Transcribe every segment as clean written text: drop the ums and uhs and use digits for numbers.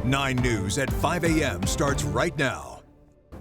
9 News at 5 a.m. starts right now.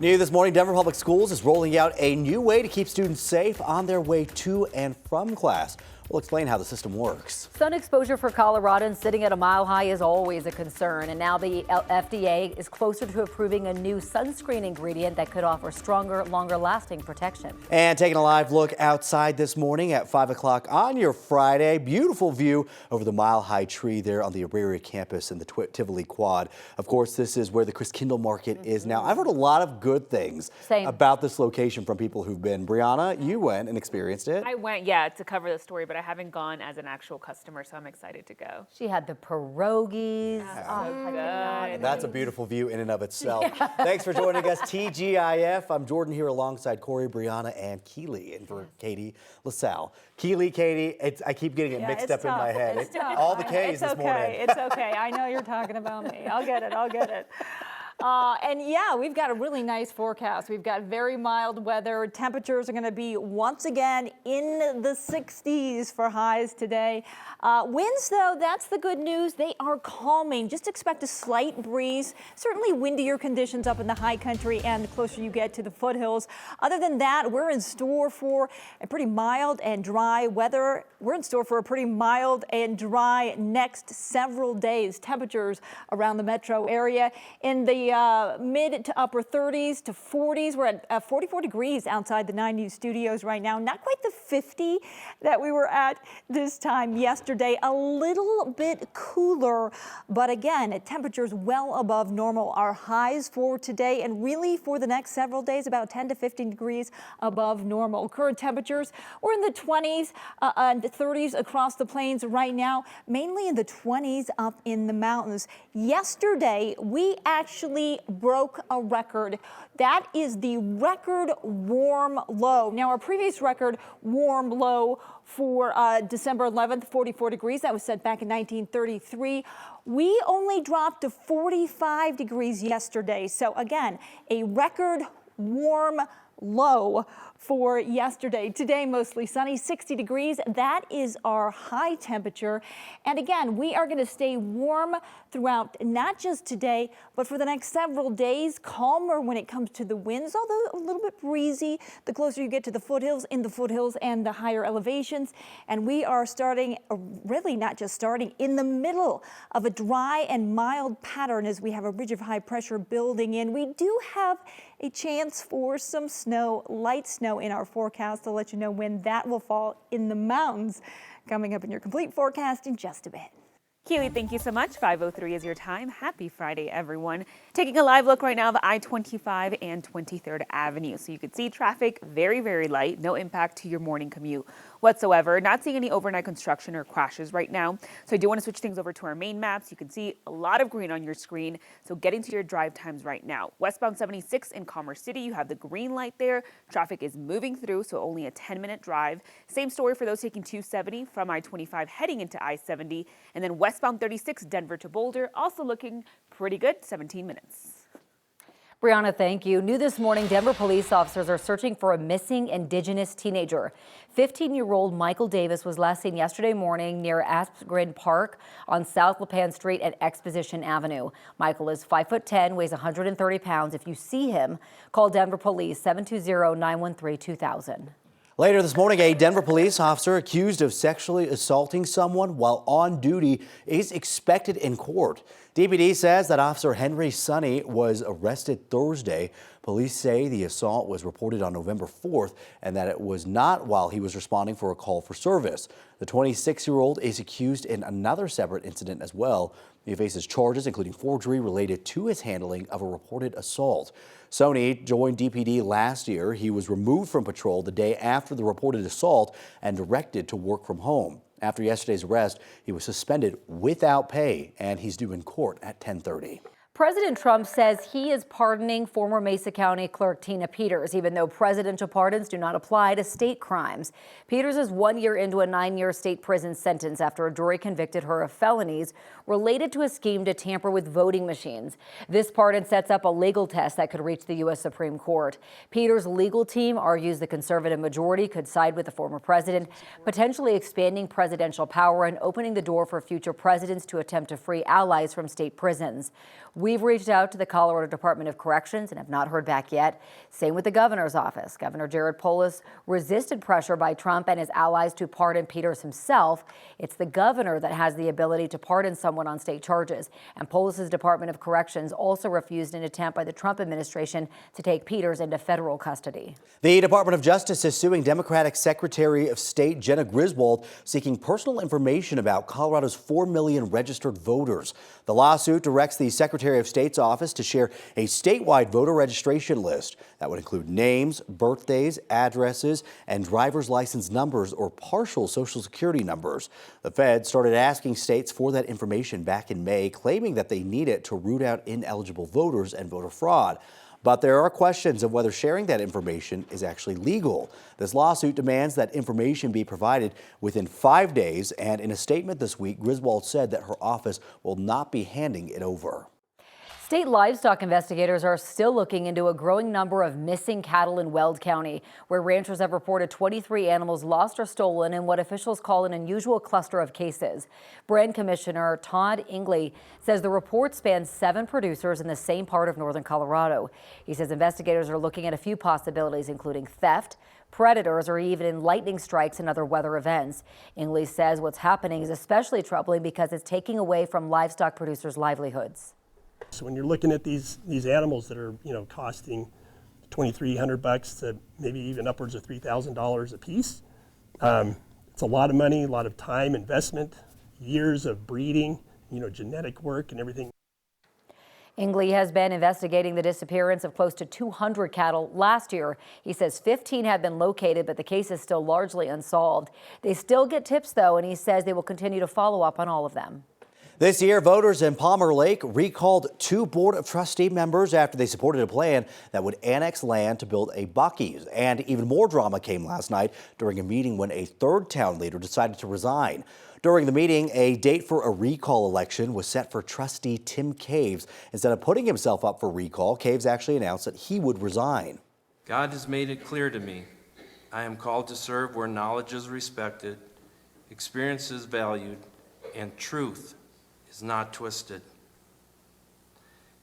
New this morning, Denver Public Schools is rolling out a new way to keep students safe on their way to and from class. We'll explain how the system works. Sun exposure for Coloradans sitting at a mile high is always a concern, and now the FDA is closer to approving a new sunscreen ingredient that could offer stronger, longer-lasting protection. And taking a live look outside this morning at 5 o'clock on your Friday. Beautiful view over the mile-high tree there on the Auraria campus in the Tivoli Quad. Of course, this is where the Chris Kindle Market is now. I've heard a lot of good things about this location from people who've been. Brianna, you went and experienced it. I went, yeah, to cover the story, but I haven't gone as an actual customer, so I'm excited to go. She had the pierogies. Good. That's a beautiful view in and of itself. Yeah. Thanks for joining us, TGIF. I'm Jordan here alongside Corey, Brianna, and Keely, and for Katie LaSalle. Keely, Katie, I keep getting it mixed up in my head. All the K's this morning. It's okay. I know you're talking about me. I'll get it. And yeah, we've got a really nice forecast. We've got very mild weather. Temperatures are going to be once again in the 60s for highs today. Winds, though, that's the good news. They are calming. Just expect a slight breeze. Certainly windier conditions up in the high country and the closer you get to the foothills. Other than that, we're in store for a pretty mild and dry weather. We're in store for a pretty mild and dry next several days. Temperatures around the metro area in the mid to upper 30s to 40s. We're at 44 degrees outside the 9 News studios right now. Not quite the 50 that we were at this time yesterday. A little bit cooler, but again, at temperatures well above normal. Our highs for today and really for the next several days, about 10 to 15 degrees above normal. Current temperatures, we're in the 20s and 30s across the plains right now, mainly in the 20s up in the mountains. Yesterday, we actually broke a record. That is the record warm low. Now, our previous record warm low for December 11th, 44 degrees. That was set back in 1933. We only dropped to 45 degrees yesterday. So again, a record warm low for yesterday. Today, mostly sunny, 60 degrees. That is our high temperature. And again, we are going to stay warm throughout not just today, but for the next several days. Calmer when it comes to the winds, although a little bit breezy the closer you get to the foothills, in the foothills and the higher elevations. And we are starting, really not just starting, in the middle of a dry and mild pattern as we have a ridge of high pressure building in. We do have a chance for some snow, light snow in our forecast. I'll let you know when that will fall in the mountains. Coming up in your complete forecast in just a bit. Keely, thank you so much. 5:03 is your time. Happy Friday, everyone. Taking a live look right now of I-25 and 23rd Avenue. So you can see traffic very, very light. No impact to your morning commute whatsoever. Not seeing any overnight construction or crashes right now. So I do want to switch things over to our main maps. You can see a lot of green on your screen. So getting to your drive times right now. Westbound 76 in Commerce City, you have the green light there. Traffic is moving through, so only a 10-minute drive. Same story for those taking 270 from I-25 heading into I-70. And then westbound 36 Denver to Boulder, also looking pretty good, 17 minutes. Brianna, thank you. New this morning, Denver police officers are searching for a missing Indigenous teenager. 15-year-old Michael Davis was last seen yesterday morning near Aspgren Park on South Lipan Street and Exposition Avenue. Michael is 5'10", weighs 130 pounds. If you see him, call Denver Police 720-913-2000. Later this morning, a Denver police officer accused of sexually assaulting someone while on duty is expected in court. DPD says that Officer Henry Sonny was arrested Thursday. Police say the assault was reported on November 4th and that it was not while he was responding for a call for service. The 26-year-old is accused in another separate incident as well. He faces charges including forgery related to his handling of a reported assault. Sony joined DPD last year. He was removed from patrol the day after the reported assault and directed to work from home. After yesterday's arrest, he was suspended without pay, and he's due in court at 10:30. President Trump says he is pardoning former Mesa County Clerk Tina Peters, even though presidential pardons do not apply to state crimes. Peters is 1 year into a 9-year state prison sentence after a jury convicted her of felonies related to a scheme to tamper with voting machines. This pardon sets up a legal test that could reach the U.S. Supreme Court. Peters' legal team argues the conservative majority could side with the former president, potentially expanding presidential power and opening the door for future presidents to attempt to free allies from state prisons. We've reached out to the Colorado Department of Corrections and have not heard back yet. Same with the governor's office. Governor Jared Polis resisted pressure by Trump and his allies to pardon Peters himself. It's the governor that has the ability to pardon someone on state charges. And Polis's Department of Corrections also refused an attempt by the Trump administration to take Peters into federal custody. The Department of Justice is suing Democratic Secretary of State Jenna Griswold, seeking personal information about Colorado's 4 million registered voters. The lawsuit directs the Secretary of State's office to share a statewide voter registration list that would include names, birthdays, addresses, and driver's license numbers or partial Social Security numbers. The Fed started asking states for that information back in May, claiming that they need it to root out ineligible voters and voter fraud. But there are questions of whether sharing that information is actually legal. This lawsuit demands that information be provided within 5 days, and in a statement this week, Griswold said that her office will not be handing it over. State livestock investigators are still looking into a growing number of missing cattle in Weld County, where ranchers have reported 23 animals lost or stolen in what officials call an unusual cluster of cases. Brand Commissioner Todd Ingley says the report spans 7 producers in the same part of northern Colorado. He says investigators are looking at a few possibilities, including theft, predators, or even lightning strikes and other weather events. Ingley says what's happening is especially troubling because it's taking away from livestock producers' livelihoods. So when you're looking at these animals that are, costing $2,300 to maybe even upwards of $3,000 a piece, it's a lot of money, a lot of time, investment, years of breeding, genetic work and everything. Ingley has been investigating the disappearance of close to 200 cattle last year. He says 15 have been located, but the case is still largely unsolved. They still get tips, though, and he says they will continue to follow up on all of them. This year, voters in Palmer Lake recalled 2 Board of Trustee members after they supported a plan that would annex land to build a Buc-ee's. And even more drama came last night during a meeting when a third town leader decided to resign. During the meeting, a date for a recall election was set for trustee Tim Caves. Instead of putting himself up for recall, Caves actually announced that he would resign. God has made it clear to me. I am called to serve where knowledge is respected, experience is valued, and truth is not twisted.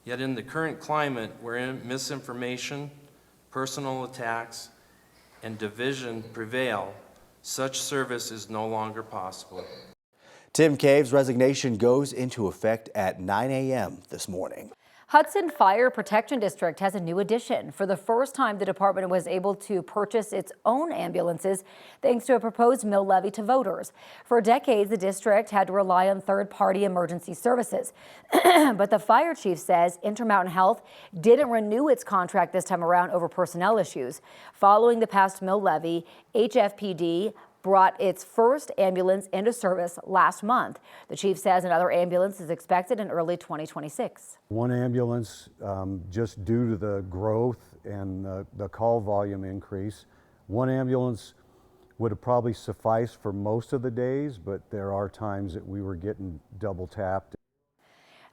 Yet in the current climate wherein misinformation, personal attacks, and division prevail, such service is no longer possible. Tim Caves' resignation goes into effect at 9 a.m. this morning. Hudson Fire Protection District has a new addition. For the first time, the department was able to purchase its own ambulances thanks to a proposed mill levy to voters. For decades, the district had to rely on third-party emergency services. But the fire chief says Intermountain Health didn't renew its contract this time around over personnel issues. Following the past mill levy, HFPD brought its first ambulance into service last month. The chief says another ambulance is expected in early 2026. One ambulance, just due to the growth and the call volume increase, one ambulance would have probably sufficed for most of the days, but there are times that we were getting double tapped.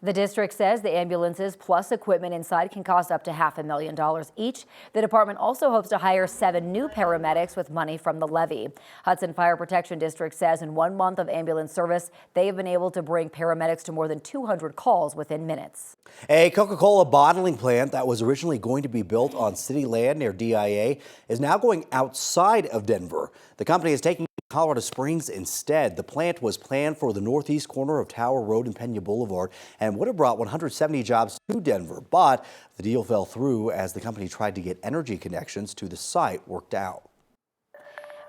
The district says the ambulances plus equipment inside can cost up to $500,000 each. The department also hopes to hire 7 new paramedics with money from the levy. Hudson Fire Protection District says in 1 month of ambulance service, they have been able to bring paramedics to more than 200 calls within minutes. A Coca-Cola bottling plant that was originally going to be built on city land near DIA is now going outside of Denver. The company is taking Colorado Springs instead. The plant was planned for the northeast corner of Tower Road and Pena Boulevard and would have brought 170 jobs to Denver, but the deal fell through as the company tried to get energy connections to the site worked out.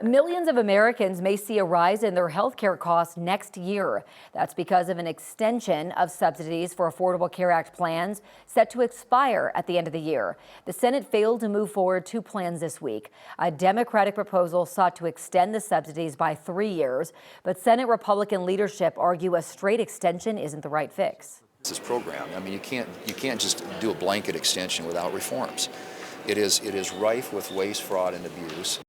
Millions of Americans may see a rise in their health care costs next year. That's because of an extension of subsidies for Affordable Care Act plans set to expire at the end of the year. The Senate failed to move forward 2 plans this week. A Democratic proposal sought to extend the subsidies by 3 years, but Senate Republican leadership argue a straight extension isn't the right fix. this program. I mean, you can't just do a blanket extension without reforms. It is rife with waste, fraud, and abuse.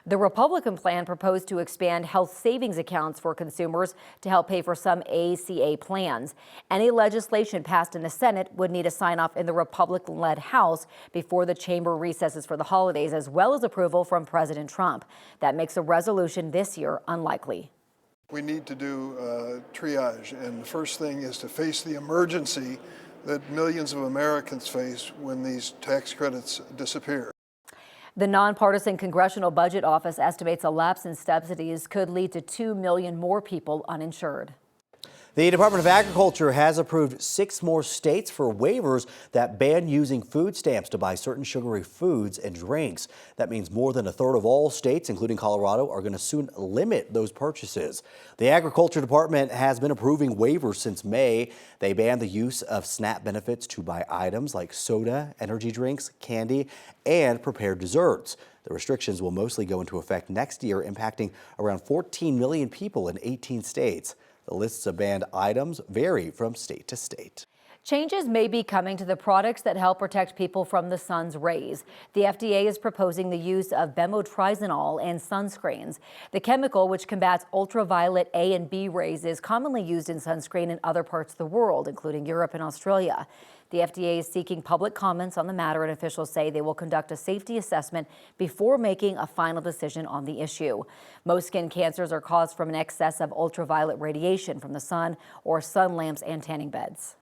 The Republican plan proposed to expand health savings accounts for consumers to help pay for some ACA plans. Any legislation passed in the Senate would need a sign-off in the Republican-led House before the chamber recesses for the holidays, as well as approval from President Trump. That makes a resolution this year unlikely. We need to do triage, and the first thing is to face the emergency that millions of Americans face when these tax credits disappear. The nonpartisan Congressional Budget Office estimates a lapse in subsidies could lead to 2 million more people uninsured. The Department of Agriculture has approved 6 more states for waivers that ban using food stamps to buy certain sugary foods and drinks. That means more than a third of all states, including Colorado, are going to soon limit those purchases. The Agriculture Department has been approving waivers since May. They ban the use of SNAP benefits to buy items like soda, energy drinks, candy, and prepared desserts. The restrictions will mostly go into effect next year, impacting around 14 million people in 18 states. The lists of banned items vary from state to state. Changes may be coming to the products that help protect people from the sun's rays. The FDA is proposing the use of bemotrizanol in sunscreens. The chemical, which combats ultraviolet A and B rays, is commonly used in sunscreen in other parts of the world, including Europe and Australia. The FDA is seeking public comments on the matter, and officials say they will conduct a safety assessment before making a final decision on the issue. Most skin cancers are caused from an excess of ultraviolet radiation from the sun or sun lamps and tanning beds.